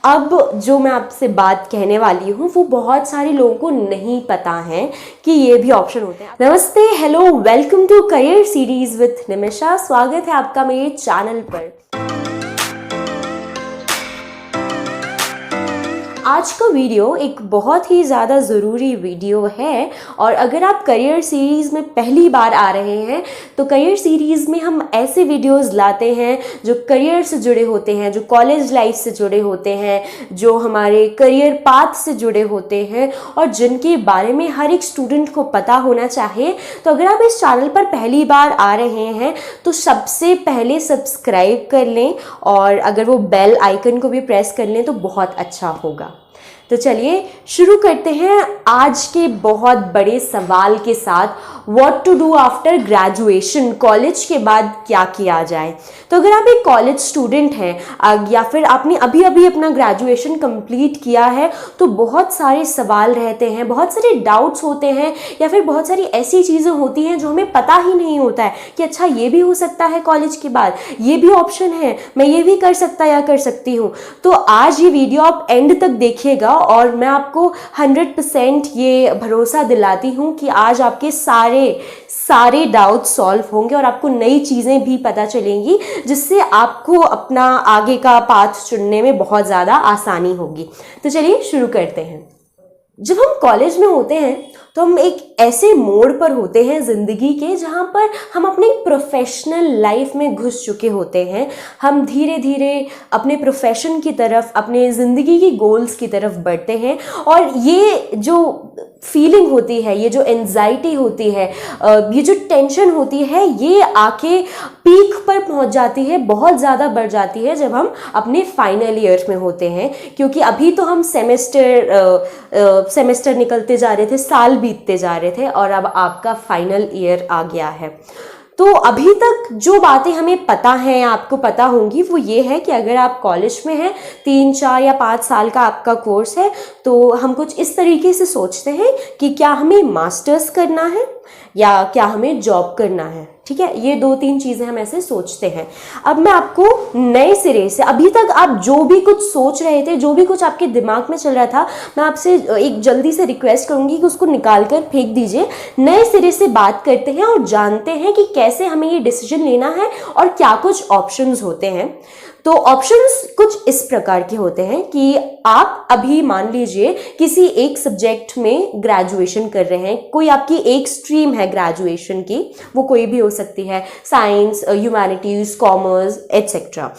अब जो मैं आपसे बात कहने वाली हूँ वो बहुत सारे लोगों को नहीं पता है कि ये भी ऑप्शन होते हैं। नमस्ते, hello, welcome to career series with Nimisha. स्वागत है आपका मेरे चैनल पर। आज का वीडियो एक बहुत ही ज़्यादा ज़रूरी वीडियो है और अगर आप करियर सीरीज़ में पहली बार आ रहे हैं तो करियर सीरीज़ में हम ऐसे वीडियोस लाते हैं जो करियर से जुड़े होते हैं, जो कॉलेज लाइफ से जुड़े होते हैं, जो हमारे करियर पाथ से जुड़े होते हैं और जिनके बारे में हर एक स्टूडेंट को पता होना चाहिए। तो अगर आप इस चैनल पर पहली बार आ रहे हैं तो सबसे पहले सब्सक्राइब कर लें और अगर वो बेल आइकन को भी प्रेस कर लें तो बहुत अच्छा होगा। तो चलिए शुरू करते हैं आज के बहुत बड़े सवाल के साथ, what to do after graduation. College के बाद क्या किया जाए। तो अगर आप एक कॉलेज स्टूडेंट हैं या फिर आपने अभी अभी अपना ग्रेजुएशन कंप्लीट किया है तो बहुत सारे सवाल रहते हैं, बहुत सारे डाउट्स होते हैं या फिर बहुत सारी ऐसी चीज़ें होती हैं जो हमें पता ही नहीं होता है कि अच्छा ये भी हो सकता है कॉलेज के बाद, ये भी ऑप्शन है, मैं ये भी कर सकता या कर सकती हूँ। तो आज ये वीडियो आप एंड तक देखिएगा और मैं आपको 100% ये भरोसा दिलाती हूँ कि आज आपके सारे डाउट सॉल्व होंगे और आपको नई चीज़ें भी पता चलेंगी जिससे आपको अपना आगे का पाथ चुनने में बहुत ज़्यादा आसानी होगी। तो चलिए शुरू करते हैं। जब हम कॉलेज में होते हैं तो हम एक ऐसे मोड़ पर होते हैं ज़िंदगी के जहाँ पर हम अपनी प्रोफेशनल लाइफ में घुस चुके होते हैं। हम धीरे धीरे अपने प्रोफेशन की तरफ, अपने ज़िंदगी की गोल्स की तरफ बढ़ते हैं और ये जो फीलिंग होती है, ये जो एंजाइटी होती है, ये जो टेंशन होती है, ये आके पीक पर पहुंच जाती है, बहुत ज़्यादा बढ़ जाती है जब हम अपने फाइनल ईयर में होते हैं। क्योंकि अभी तो हम सेमेस्टर निकलते जा रहे थे, साल बीतते जा रहे थे और अब आपका फाइनल ईयर आ गया है। तो अभी तक जो बातें हमें पता हैं, आपको पता होंगी, वो ये है कि अगर आप कॉलेज में हैं, 3, 4 या 5 साल का आपका कोर्स है तो हम कुछ इस तरीके से सोचते हैं कि क्या हमें मास्टर्स करना है या क्या हमें जॉब करना है। ठीक है, ये 2-3 चीज़ें हम ऐसे सोचते हैं। अब मैं आपको नए सिरे से, अभी तक आप जो भी कुछ सोच रहे थे, जो भी कुछ आपके दिमाग में चल रहा था, मैं आपसे एक जल्दी से रिक्वेस्ट करूंगी कि उसको निकाल कर फेंक दीजिए। नए सिरे से बात करते हैं और जानते हैं कि कैसे हमें ये डिसीजन लेना है और क्या कुछ ऑप्शंस होते हैं। तो ऑप्शंस कुछ इस प्रकार के होते हैं कि आप अभी मान लीजिए किसी एक सब्जेक्ट में ग्रेजुएशन कर रहे हैं, कोई आपकी एक स्ट्रीम है ग्रेजुएशन की, वो कोई भी हो सकती है, साइंस, ह्यूमैनिटीज, कॉमर्स एटसेट्रा।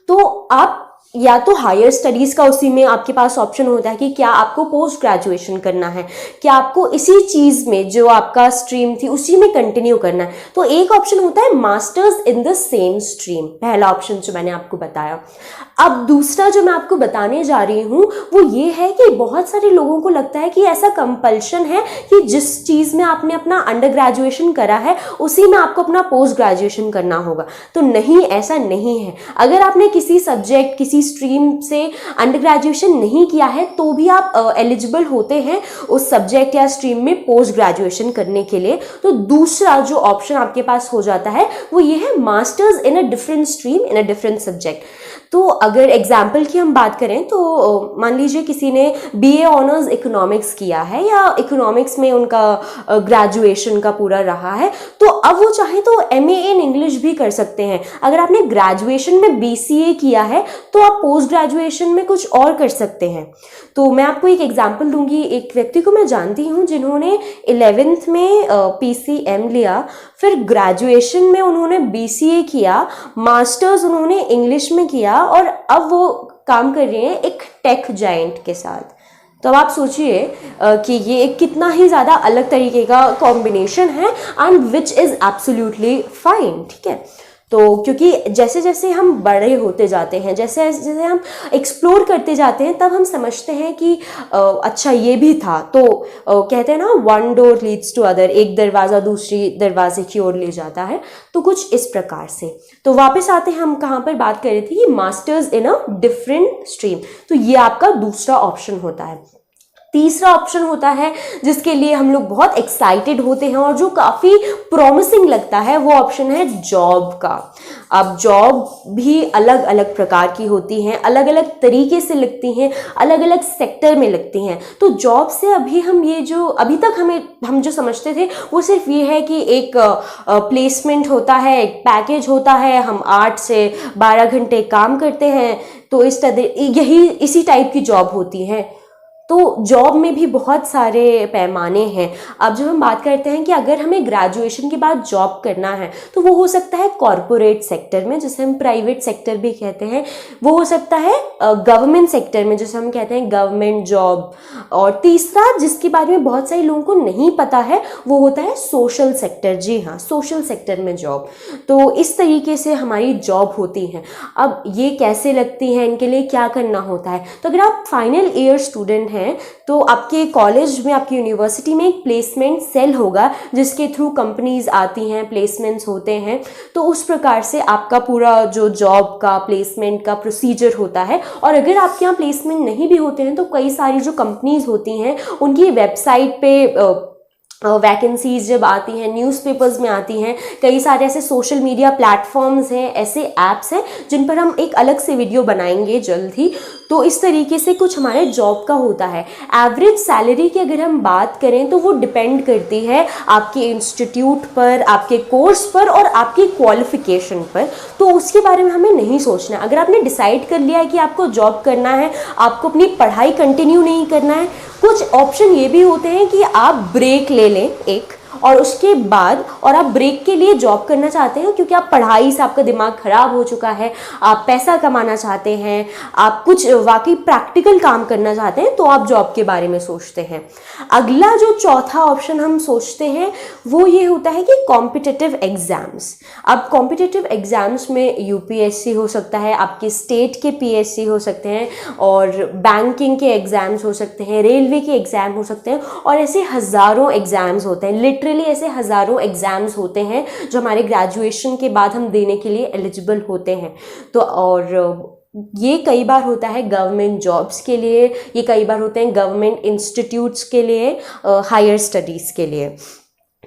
तो आप या तो हायर स्टडीज़ का उसी में आपके पास ऑप्शन होता है कि क्या आपको पोस्ट ग्रेजुएशन करना है, क्या आपको इसी चीज़ में जो आपका स्ट्रीम थी उसी में कंटिन्यू करना है। तो एक ऑप्शन होता है masters in the same stream, पहला ऑप्शन जो मैंने आपको बताया। अब दूसरा जो मैं आपको बताने जा रही हूँ वो ये है कि बहुत सारे लोगों को लगता है कि ऐसा कंपल्शन है कि जिस चीज़ में आपने अपना अंडर ग्रेजुएशन करा है उसी में आपको अपना पोस्ट ग्रेजुएशन करना होगा। तो नहीं, ऐसा नहीं है। अगर आपने किसी सब्जेक्ट, किसी स्ट्रीम से अंडर ग्रेजुएशन नहीं किया है तो भी आप एलिजिबल होते हैं उस सब्जेक्ट या स्ट्रीम में पोस्ट ग्रेजुएशन करने के लिए। तो दूसरा जो ऑप्शन आपके पास हो जाता है वो ये है masters in a different stream in a different subject. तो अगर एग्जाम्पल की हम बात करें तो मान लीजिए किसी ने BA ऑनर्स इकोनॉमिक्स किया है या इकोनॉमिक्स में उनका ग्रेजुएशन का पूरा रहा है, तो अब वो चाहे तो MA इन इंग्लिश भी कर सकते हैं। अगर आपने ग्रेजुएशन में BCA किया है तो आप पोस्ट ग्रेजुएशन में कुछ और कर सकते हैं। तो मैं आपको एक एग्जाम्पल दूंगी। एक व्यक्ति को मैं जानती हूँ जिन्होंने 11th में PCM लिया, फिर ग्रेजुएशन में उन्होंने BCA किया, मास्टर्स उन्होंने इंग्लिश में किया और अब वो काम कर रहे हैं एक टेक जायंट के साथ। तो अब आप सोचिए कि ये कितना ही ज़्यादा अलग तरीके का कॉम्बिनेशन है and which is absolutely fine. ठीक है, तो क्योंकि जैसे जैसे हम बड़े होते जाते हैं, जैसे जैसे हम एक्सप्लोर करते जाते हैं, तब हम समझते हैं कि अच्छा ये भी था। तो कहते हैं ना, one door leads to other, एक दरवाज़ा दूसरी दरवाजे की ओर ले जाता है। तो कुछ इस प्रकार से। तो वापस आते हैं, हम कहाँ पर बात कर रहे थे कि masters in a different stream. तो ये आपका दूसरा ऑप्शन होता है। तीसरा ऑप्शन होता है जिसके लिए हम लोग बहुत एक्साइटेड होते हैं और जो काफ़ी प्रॉमिसिंग लगता है, वो ऑप्शन है जॉब का। अब जॉब भी अलग अलग प्रकार की होती हैं, अलग अलग तरीके से लगती हैं, अलग अलग सेक्टर में लगती हैं। तो जॉब से अभी तक हम जो समझते थे वो सिर्फ ये है कि एक प्लेसमेंट होता है, एक पैकेज होता है, हम 8 से 12 घंटे काम करते हैं, तो इसी टाइप की जॉब होती है। तो जॉब में भी बहुत सारे पैमाने हैं। अब जब हम बात करते हैं कि अगर हमें ग्रेजुएशन के बाद जॉब करना है तो वो हो सकता है कॉरपोरेट सेक्टर में, जिसे हम प्राइवेट सेक्टर भी कहते हैं, वो हो सकता है गवर्नमेंट सेक्टर में, जिसे हम कहते हैं गवर्नमेंट जॉब, और तीसरा जिसके बारे में बहुत सारे लोगों को नहीं पता है वो होता है सोशल सेक्टर। जी हाँ, सोशल सेक्टर में जॉब। तो इस तरीके से हमारी जॉब होती हैं। अब ये कैसे लगती हैं, इनके लिए क्या करना होता है? तो अगर आप फाइनल ईयर स्टूडेंट हैं तो आपके कॉलेज में, आपकी यूनिवर्सिटी में एक प्लेसमेंट सेल होगा जिसके थ्रू कंपनीज आती हैं, प्लेसमेंट्स होते हैं। तो उस प्रकार से आपका पूरा जो जॉब का, प्लेसमेंट का प्रोसीजर होता है। और अगर आपके यहाँ प्लेसमेंट नहीं भी होते हैं तो कई सारी जो कंपनीज होती हैं उनकी वेबसाइट पे वैकेंसीज जब आती हैं, न्यूज़पेपर्स में आती हैं, कई सारे ऐसे सोशल मीडिया प्लेटफॉर्म्स हैं, ऐसे ऐप्स हैं जिन पर हम एक अलग से वीडियो बनाएंगे जल्द ही। तो इस तरीके से कुछ हमारे जॉब का होता है। एवरेज सैलरी की अगर हम बात करें तो वो डिपेंड करती है आपके इंस्टीट्यूट पर, आपके कोर्स पर और आपकी क्वालिफिकेशन पर। तो उसके बारे में हमें नहीं सोचना है। अगर आपने डिसाइड कर लिया है कि आपको जॉब करना है, आपको अपनी पढ़ाई कंटिन्यू नहीं करना है, कुछ ऑप्शन ये भी होते हैं कि आप ब्रेक ले लें एक, और उसके बाद आप ब्रेक के लिए जॉब करना चाहते हैं क्योंकि आप पढ़ाई से आपका दिमाग खराब हो चुका है, आप पैसा कमाना चाहते हैं, आप कुछ वाकई प्रैक्टिकल काम करना चाहते हैं, तो आप जॉब के बारे में सोचते हैं। अगला जो चौथा ऑप्शन हम सोचते हैं वो ये होता है कि कॉम्पिटिटिव एग्जाम्स। अब कॉम्पिटिटिव एग्जाम्स में यूपीएससी हो सकता है, आपके स्टेट के पीएससी हो सकते हैं, और बैंकिंग के एग्जाम्स हो सकते हैं, रेलवे के एग्जाम हो सकते हैं, और ऐसे हज़ारों एग्जाम्स होते हैं। लिटरली ऐसे हज़ारों एग्जाम्स होते हैं जो हमारे ग्रेजुएशन के बाद हम देने के लिए एलिजिबल होते हैं। तो और ये कई बार होता है गवर्नमेंट जॉब्स के लिए, ये कई बार होते हैं गवर्नमेंट इंस्टीट्यूट्स के लिए, हायर स्टडीज़ के लिए।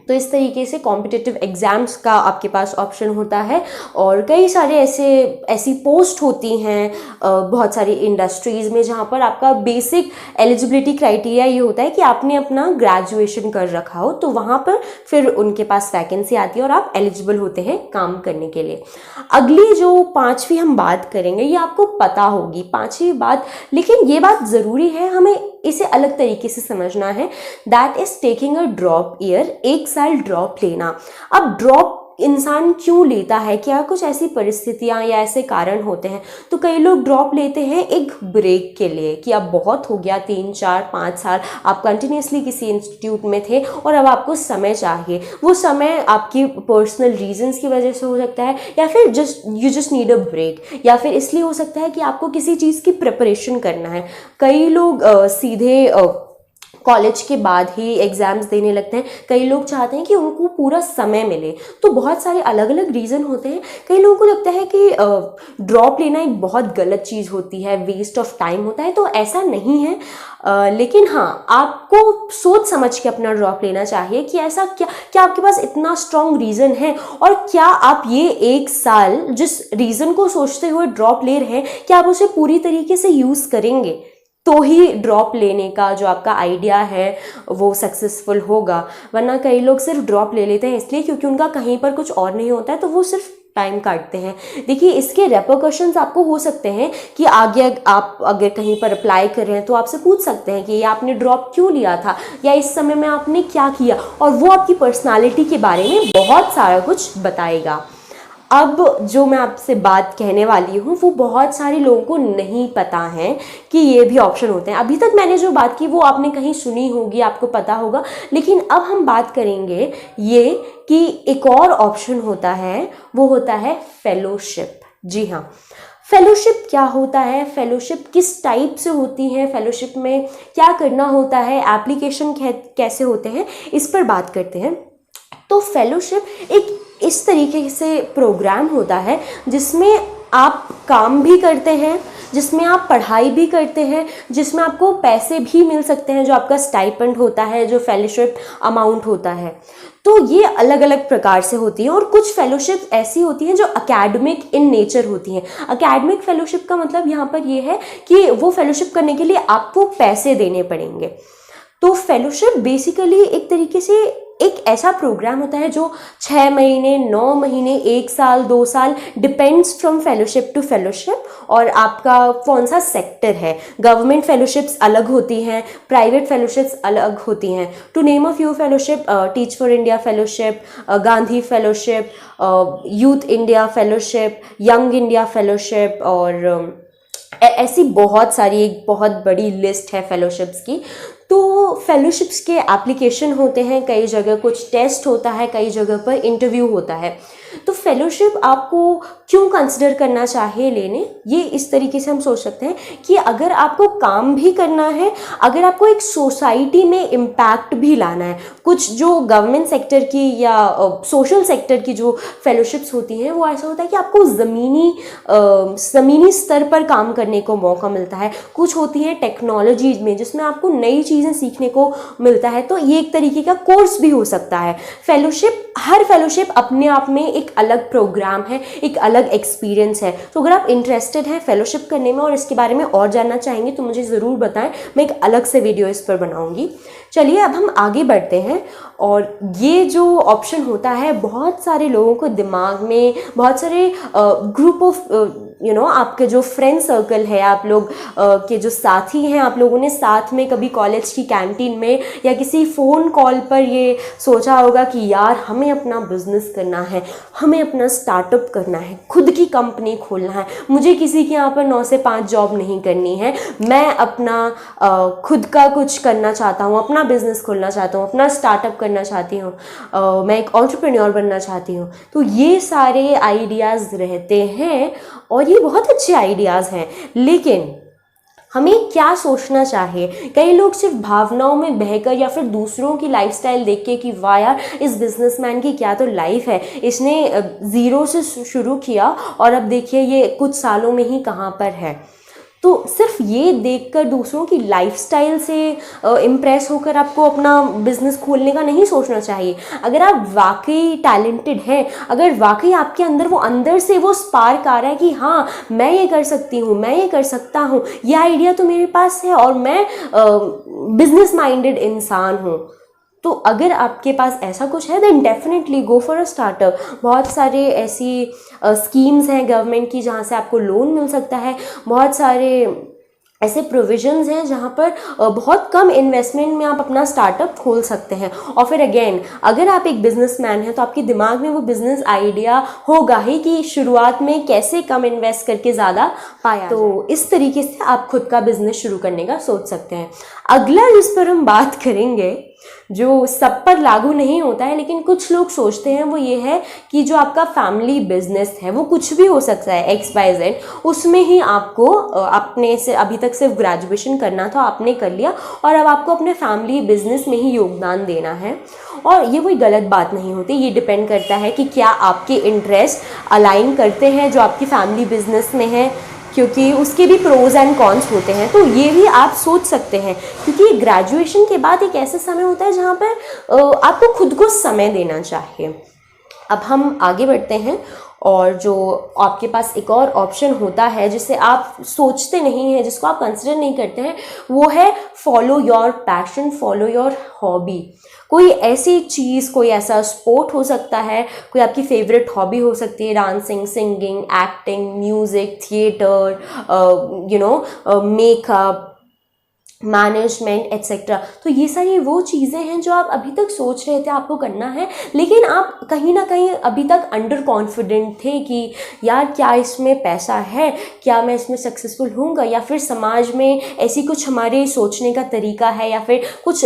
तो इस तरीके से कॉम्पिटिटिव एग्ज़ाम्स का आपके पास ऑप्शन होता है। और कई सारे ऐसी पोस्ट होती हैं बहुत सारी इंडस्ट्रीज़ में जहाँ पर आपका बेसिक एलिजिबिलिटी क्राइटेरिया ये होता है कि आपने अपना ग्रेजुएशन कर रखा हो, तो वहाँ पर फिर उनके पास वैकेंसी आती है और आप एलिजिबल होते हैं काम करने के लिए। अगली जो पांचवी हम बात करेंगे ये आपको पता होगी, पांचवी बात, लेकिन ये बात ज़रूरी है, हमें इसे अलग तरीके से समझना है। That is taking a drop year, एक साल ड्रॉप लेना। अब ड्रॉप इंसान क्यों लेता है, क्या कुछ ऐसी परिस्थितियां या ऐसे कारण होते हैं? तो कई लोग ड्रॉप लेते हैं एक ब्रेक के लिए कि अब बहुत हो गया, 3, 4, 5 साल आप कंटिन्यूसली किसी इंस्टीट्यूट में थे और अब आपको समय चाहिए। वो समय आपकी पर्सनल रीजंस की वजह से हो सकता है, या फिर you just need a break, या फिर इसलिए हो सकता है कि आपको किसी चीज़ की प्रिपरेशन करना है। कई लोग सीधे कॉलेज के बाद ही एग्ज़ाम्स देने लगते हैं, कई लोग चाहते हैं कि उनको पूरा समय मिले। तो बहुत सारे अलग अलग रीज़न होते हैं। कई लोगों को लगता है कि ड्रॉप लेना एक बहुत गलत चीज़ होती है, वेस्ट ऑफ टाइम होता है, तो ऐसा नहीं है। लेकिन हाँ, आपको सोच समझ के अपना ड्रॉप लेना चाहिए कि ऐसा क्या आपके पास इतना स्ट्रॉन्ग रीज़न है, और क्या आप ये एक साल जिस रीज़न को सोचते हुए ड्रॉप ले रहे हैं, क्या आप उसे पूरी तरीके से यूज़ करेंगे, तो ही ड्रॉप लेने का जो आपका आइडिया है वो सक्सेसफुल होगा। वरना कई लोग सिर्फ ड्रॉप ले लेते हैं इसलिए क्योंकि उनका कहीं पर कुछ और नहीं होता है, तो वो सिर्फ टाइम काटते हैं। देखिए, इसके रेपरकशंस आपको हो सकते हैं कि आगे आप अगर कहीं पर अप्लाई कर रहे हैं तो आपसे पूछ सकते हैं कि ये आपने ड्रॉप क्यों लिया था, या इस समय में आपने क्या किया, और वो आपकी पर्सनालिटी के बारे में बहुत सारा कुछ बताएगा। अब जो मैं आपसे बात कहने वाली हूँ वो बहुत सारे लोगों को नहीं पता है कि ये भी ऑप्शन होते हैं। अभी तक मैंने जो बात की वो आपने कहीं सुनी होगी, आपको पता होगा, लेकिन अब हम बात करेंगे ये कि एक और ऑप्शन होता है, वो होता है फेलोशिप। जी हाँ, फेलोशिप क्या होता है, फेलोशिप किस टाइप से होती है, फेलोशिप में क्या करना होता है, एप्लीकेशन कैसे होते हैं, इस पर बात करते हैं। तो फेलोशिप एक इस तरीके से प्रोग्राम होता है जिसमें आप काम भी करते हैं, जिसमें आप पढ़ाई भी करते हैं, जिसमें आपको पैसे भी मिल सकते हैं, जो आपका स्टाइपेंड होता है, जो फेलोशिप अमाउंट होता है। तो ये अलग अलग प्रकार से होती हैं। और कुछ फेलोशिप ऐसी होती हैं जो अकेडमिक इन नेचर होती हैं। अकेडमिक फेलोशिप का मतलब यहाँ पर ये है कि वो फेलोशिप करने के लिए आपको पैसे देने पड़ेंगे। तो फेलोशिप बेसिकली एक तरीके से एक ऐसा प्रोग्राम होता है जो 6 महीने, 9 महीने, 1 साल, 2 साल, depends from fellowship to fellowship और आपका कौन सा सेक्टर है। गवर्नमेंट फेलोशिप्स अलग होती हैं, प्राइवेट फेलोशिप्स अलग होती हैं। To name a few fellowship, teach for India fellowship, Gandhi fellowship, youth India fellowship, young India fellowship और ऐसी बहुत सारी, एक बहुत बड़ी लिस्ट है फेलोशिप्स की। तो फेलोशिप्स के एप्लीकेशन होते हैं, कई जगह कुछ टेस्ट होता है, कई जगह पर इंटरव्यू होता है। तो फेलोशिप आपको क्यों कंसिडर करना चाहिए लेने, ये इस तरीके से हम सोच सकते हैं कि अगर आपको काम भी करना है, अगर आपको एक सोसाइटी में इम्पैक्ट भी लाना है, कुछ जो गवर्नमेंट सेक्टर की या सोशल सेक्टर की जो फेलोशिप्स होती हैं वो ऐसा होता है कि आपको ज़मीनी स्तर पर काम करने को मौका मिलता है। कुछ होती हैं टेक्नोलॉजी में जिसमें आपको नई चीज़ें सीखने को मिलता है, तो ये एक तरीके का कोर्स भी हो सकता है। हर फेलोशिप अपने आप में एक अलग प्रोग्राम है, एक अलग एक्सपीरियंस है। तो अगर आप इंटरेस्टेड हैं फेलोशिप करने में और इसके बारे में और जानना चाहेंगे तो मुझे ज़रूर बताएं, मैं एक अलग से वीडियो इस पर बनाऊंगी। चलिए अब हम आगे बढ़ते हैं। और ये जो ऑप्शन होता है बहुत सारे लोगों को दिमाग में, बहुत सारे ग्रुप ऑफ आपके जो फ्रेंड सर्कल है, आप लोग के जो साथी हैं, आप लोगों ने साथ में कभी कॉलेज की कैंटीन में या किसी फ़ोन कॉल पर ये सोचा होगा कि यार हमें अपना बिजनेस करना है, हमें अपना स्टार्टअप करना है, खुद की कंपनी खोलना है, मुझे किसी के यहाँ पर 9 से 5 जॉब नहीं करनी है, मैं अपना खुद का कुछ करना चाहता हूँ, अपना बिजनेस खोलना चाहता हूँ, अपना स्टार्टअप करना चाहती हूँ, मैं एक एंटरप्रेन्योर बनना चाहती हूँ। तो ये सारे आइडियाज़ रहते हैं और ये बहुत अच्छे आइडियाज़ हैं, लेकिन हमें क्या सोचना चाहिए। कई लोग सिर्फ भावनाओं में बहकर या फिर दूसरों की लाइफस्टाइल देख के कि वाह यार इस बिजनेसमैन की क्या तो लाइफ है, इसने ज़ीरो से शुरू किया और अब देखिए ये कुछ सालों में ही कहाँ पर है। तो सिर्फ ये देखकर दूसरों की लाइफस्टाइल से इम्प्रेस होकर आपको अपना बिजनेस खोलने का नहीं सोचना चाहिए। अगर आप वाकई टैलेंटेड हैं, अगर वाकई आपके अंदर अंदर से वो स्पार्क आ रहा है कि हाँ मैं ये कर सकती हूँ, मैं ये कर सकता हूँ, ये आइडिया तो मेरे पास है और मैं बिजनेस माइंडेड इंसान हूँ, तो अगर आपके पास ऐसा कुछ है then definitely go for a startup. बहुत सारे ऐसी स्कीम्स हैं गवर्नमेंट की जहाँ से आपको लोन मिल सकता है, बहुत सारे ऐसे प्रोविजंस हैं जहाँ पर बहुत कम इन्वेस्टमेंट में आप अपना स्टार्टअप खोल सकते हैं। और फिर अगेन अगर आप एक बिजनेसमैन हैं तो आपके दिमाग में वो बिजनेस आइडिया होगा ही कि शुरुआत में कैसे कम इन्वेस्ट करके ज़्यादा पाया, तो इस तरीके से आप खुद का बिजनेस शुरू करने का सोच सकते हैं। अगला जिस पर हम बात करेंगे जो सब पर लागू नहीं होता है लेकिन कुछ लोग सोचते हैं, वो ये है कि जो आपका फैमिली बिजनेस है वो कुछ भी हो सकता है XYZ, उसमें ही आपको अपने से अभी तक सिर्फ ग्रेजुएशन करना था, आपने कर लिया और अब आपको अपने फैमिली बिजनेस में ही योगदान देना है। और ये कोई गलत बात नहीं होती, ये डिपेंड करता है कि क्या आपके इंटरेस्ट अलाइन करते हैं जो आपकी फैमिली बिजनेस में है, क्योंकि उसके भी प्रोज एंड कॉन्स होते हैं। तो ये भी आप सोच सकते हैं क्योंकि ग्रेजुएशन के बाद एक ऐसा समय होता है जहाँ पर आपको खुद को समय देना चाहिए। अब हम आगे बढ़ते हैं और जो आपके पास एक और ऑप्शन होता है जिसे आप सोचते नहीं हैं, जिसको आप कंसिडर नहीं करते हैं, वो है follow your passion, follow your hobby. कोई ऐसी चीज़, कोई ऐसा स्पोर्ट हो सकता है, कोई आपकी फेवरेट हॉबी हो सकती है, dancing, singing, acting, music, theatre, makeup, management etcetera. तो ये सारी वो चीज़ें हैं जो आप अभी तक सोच रहे थे आपको करना है, लेकिन आप कहीं ना कहीं अभी तक अंडर कॉन्फिडेंट थे कि यार क्या इसमें पैसा है, क्या मैं इसमें सक्सेसफुल होऊंगा, या फिर समाज में ऐसी कुछ हमारे सोचने का तरीका है, या फिर कुछ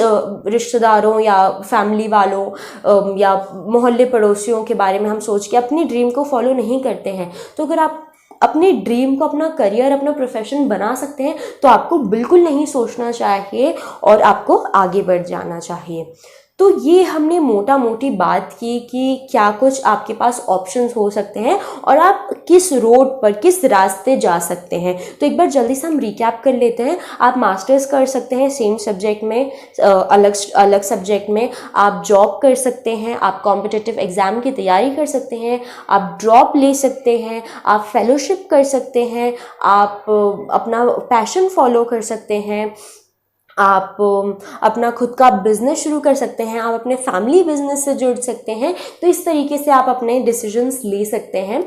रिश्तेदारों या फैमिली वालों या मोहल्ले पड़ोसियों के बारे में हम सोच के अपनी ड्रीम को फॉलो नहीं करते हैं। तो अगर आप अपने ड्रीम को अपना करियर, अपना प्रोफेशन बना सकते हैं तो आपको बिल्कुल नहीं सोचना चाहिए और आपको आगे बढ़ जाना चाहिए। तो ये हमने मोटा मोटी बात की कि क्या कुछ आपके पास ऑप्शंस हो सकते हैं और आप किस रोड पर, किस रास्ते जा सकते हैं। तो एक बार जल्दी से हम रिकैप कर लेते हैं। आप मास्टर्स कर सकते हैं सेम सब्जेक्ट में, अलग अलग सब्जेक्ट में। आप जॉब कर सकते हैं, आप कॉम्पिटिटिव एग्ज़ाम की तैयारी कर सकते हैं, आप ड्रॉप ले सकते हैं, आप फेलोशिप कर सकते हैं, आप अपना पैशन फॉलो कर सकते हैं, आप अपना खुद का बिजनेस शुरू कर सकते हैं, आप अपने फैमिली बिजनेस से जुड़ सकते हैं। तो इस तरीके से आप अपने डिसीजंस ले सकते हैं।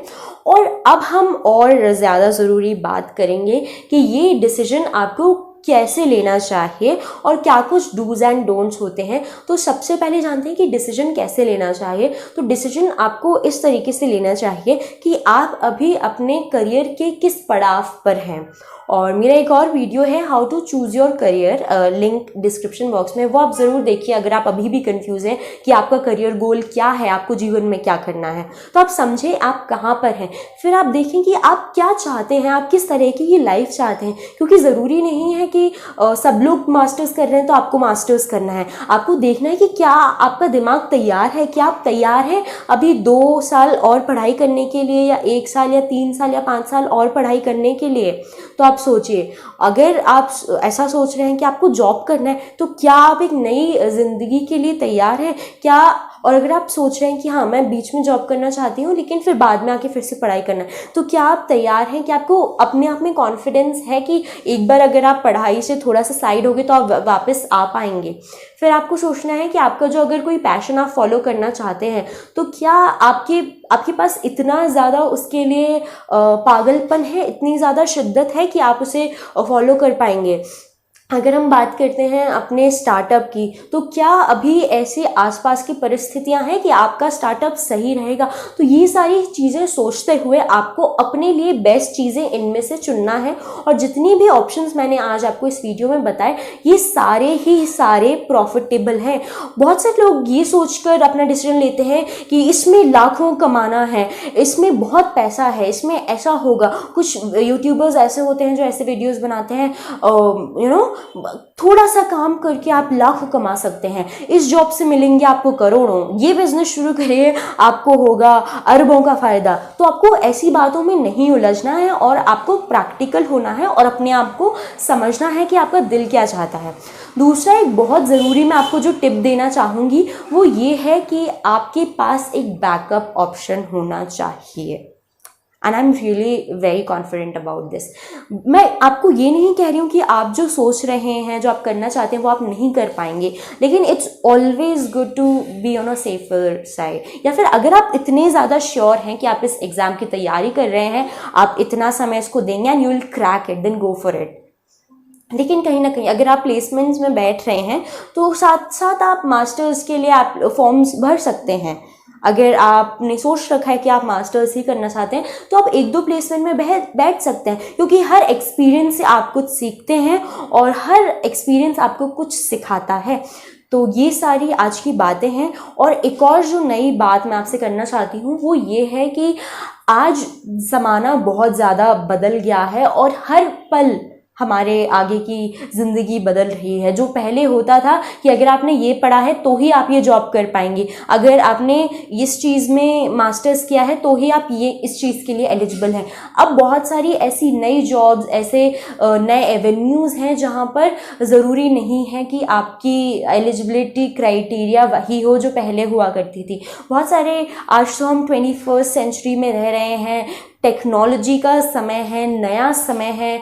और अब हम और ज़्यादा ज़रूरी बात करेंगे कि ये डिसीजन आपको कैसे लेना चाहिए और क्या कुछ डूज एंड डोंट्स होते हैं। तो सबसे पहले जानते हैं कि डिसीजन कैसे लेना चाहिए। तो डिसीजन आपको इस तरीके से लेना चाहिए कि आप अभी अपने करियर के किस पड़ाव पर हैं। और मेरा एक और वीडियो है how to choose your career, link description box में, वो आप ज़रूर देखिए अगर आप अभी भी कंफ्यूज हैं कि आपका करियर गोल क्या है, आपको जीवन में क्या करना है। तो आप समझें आप कहाँ पर हैं, फिर आप देखें कि आप क्या चाहते हैं, आप किस तरह की ये लाइफ चाहते हैं। क्योंकि ज़रूरी नहीं है कि सब लोग मास्टर्स कर रहे हैं तो आपको मास्टर्स करना है। आपको देखना है कि क्या आपका दिमाग तैयार है, क्या आप तैयार हैं अभी 2 साल और पढ़ाई करने के लिए, या 1 साल या 3 साल या 5 साल और पढ़ाई करने के लिए। तो आप सोचिए, अगर आप ऐसा सोच रहे हैं कि आपको जॉब करना है तो क्या आप एक नई ज़िंदगी के लिए तैयार हैं क्या। और अगर आप सोच रहे हैं कि हाँ मैं बीच में जॉब करना चाहती हूँ लेकिन फिर बाद में आके फिर से पढ़ाई करना है, तो क्या आप तैयार हैं कि आपको अपने आप में कॉन्फिडेंस है कि एक बार अगर आप पढ़ाई से थोड़ा सा साइड हो गए तो आप वापस आ पाएंगे। फिर आपको सोचना है कि आपका जो अगर कोई पैशन आप फॉलो करना चाहते हैं तो क्या आपके पास इतना ज़्यादा उसके लिए पागलपन है, इतनी ज़्यादा शिद्दत है कि आप उसे फॉलो कर पाएंगे। अगर हम बात करते हैं अपने स्टार्टअप की, तो क्या अभी ऐसे आसपास की परिस्थितियां हैं कि आपका स्टार्टअप सही रहेगा। तो ये सारी चीज़ें सोचते हुए आपको अपने लिए बेस्ट चीज़ें इनमें से चुनना है। और जितनी भी ऑप्शंस मैंने आज आपको इस वीडियो में बताए ये सारे ही सारे प्रॉफिटेबल हैं। बहुत से लोग ये सोचकर अपना डिसीजन लेते हैं कि इसमें लाखों कमाना है, इसमें बहुत पैसा है, इसमें ऐसा होगा। कुछ यूट्यूबर्स ऐसे होते हैं जो ऐसे वीडियोज़ बनाते हैं, थोड़ा सा काम करके आप लाखों कमा सकते हैं, इस जॉब से मिलेंगे आपको करोड़ों, ये बिजनेस शुरू करिए आपको होगा अरबों का फायदा। तो आपको ऐसी बातों में नहीं उलझना है और आपको प्रैक्टिकल होना है और अपने आप को समझना है कि आपका दिल क्या चाहता है। दूसरा एक बहुत ज़रूरी मैं आपको जो टिप देना चाहूँगी वो ये है कि आपके पास एक बैकअप ऑप्शन होना चाहिए। And I am really very confident about this. मैं आपको ये नहीं कह रही हूँ कि आप जो सोच रहे हैं, जो आप करना चाहते हैं वो आप नहीं कर पाएंगे, लेकिन it's always good to be on a safer side. या फिर अगर आप इतने ज़्यादा श्योर हैं कि आप इस एग्ज़ाम की तैयारी कर रहे हैं, आप इतना समय इसको देंगे and you will crack it, then go for it. लेकिन कहीं ना कहीं अगर आप प्लेसमेंट्स में बैठ रहे हैं तो साथ साथ आप मास्टर्स के लिए आप फॉर्म्स भर सकते हैं। अगर आपने सोच रखा है कि आप मास्टर्स ही करना चाहते हैं तो आप 1-2 प्लेसमेंट में बैठ सकते हैं, क्योंकि हर एक्सपीरियंस से आप कुछ सीखते हैं और हर एक्सपीरियंस आपको कुछ सिखाता है। तो ये सारी आज की बातें हैं। और एक और जो नई बात मैं आपसे करना चाहती हूँ वो ये है कि आज ज़माना बहुत ज़्यादा बदल गया है और हर पल हमारे आगे की ज़िंदगी बदल रही है। जो पहले होता था कि अगर आपने ये पढ़ा है तो ही आप ये जॉब कर पाएंगे, अगर आपने इस चीज़ में मास्टर्स किया है तो ही आप ये इस चीज़ के लिए एलिजिबल हैं। अब बहुत सारी ऐसी नई जॉब्स, ऐसे नए एवेन्यूज़ हैं जहाँ पर ज़रूरी नहीं है कि आपकी एलिजिबिलिटी क्राइटेरिया वही हो जो पहले हुआ करती थी। बहुत सारे, आज तो हम 21st सेंचुरी में रह रहे हैं, टेक्नोलॉजी का समय है, नया समय है,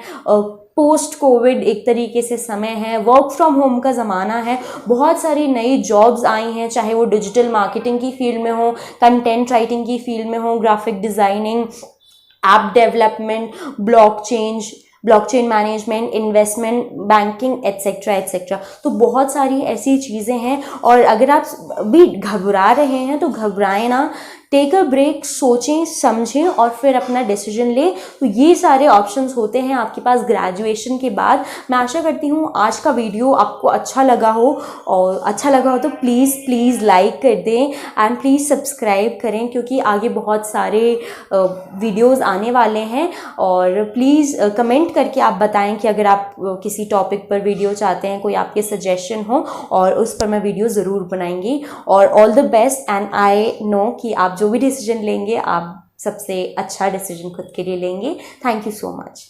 पोस्ट कोविड एक तरीके से समय है, वर्क फ्रॉम होम का ज़माना है। बहुत सारी नई जॉब्स आई हैं, चाहे वो डिजिटल मार्केटिंग की फील्ड में हो, कंटेंट राइटिंग की फील्ड में हो, graphic designing, app development, blockchain management, investment banking, etcetera etcetera. तो बहुत सारी ऐसी चीज़ें हैं। और अगर आप भी घबरा रहे हैं तो घबराएं ना, टेक अ ब्रेक, सोचें समझें और फिर अपना डिसीजन लें। तो ये सारे ऑप्शंस होते हैं आपके पास ग्रेजुएशन के बाद। मैं आशा करती हूँ आज का वीडियो आपको अच्छा लगा हो, और अच्छा लगा हो तो प्लीज़ लाइक कर दें एंड प्लीज़ सब्सक्राइब करें, क्योंकि आगे बहुत सारे वीडियोस आने वाले हैं। और प्लीज़ कमेंट करके आप बताएं कि अगर आप किसी टॉपिक पर वीडियो चाहते हैं, कोई आपके सजेशन हो, और उस पर मैं वीडियो ज़रूर बनाएंगी। और all the best, and I know कि आप जो भी डिसीजन लेंगे आप सबसे अच्छा डिसीजन खुद के लिए लेंगे। Thank you so much.